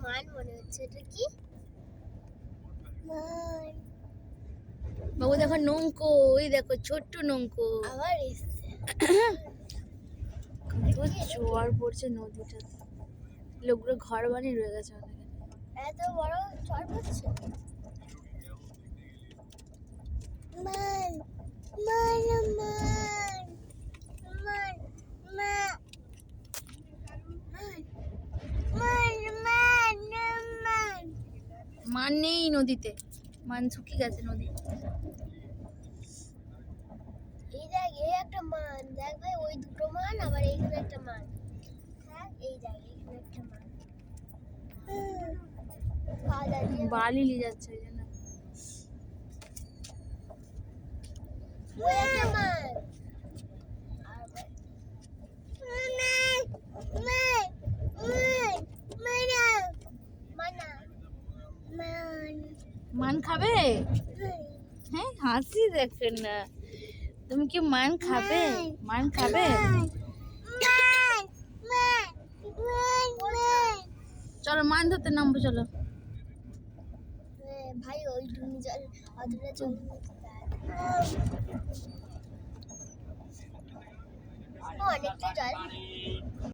মান মনে হচ্ছে। এটা কি মান? বাবু দেখো নৌকো, ওই দেখো ছোট্ট নৌকো। আবার এসছে। কত জোয়ার পড়ছে নদীটাতে, লোকগুলো ঘর বানিয়ে রয়ে গেছে ওখানে। এত বড় ঝড় পড়ছে। মান মান মান মান মান মান মান মান। মান নেই নদীতে, মান শুকিয়ে গেছে নদী। এই দেখ, এই একটা মান দেখ ভাই, ওই দুটো মান, আবার এইখানে একটা মান। হ্যাঁ এই দেখ, এইখানে একটা মান। পা দাঁড়িয়ে বালি নিয়ে যাচ্ছে ওই জন্য। ওই একটা মান। আর ভাই মান মান মানা মানা মান। মান খাবে? হ্যাঁ হাসি দেখেন না, তুমি কি মান খাবে? মান খাবে? চলো মান ধরতে নামবো, চলো। ভাই ওই ডুনি জল অতটা চল অনেকটা জল।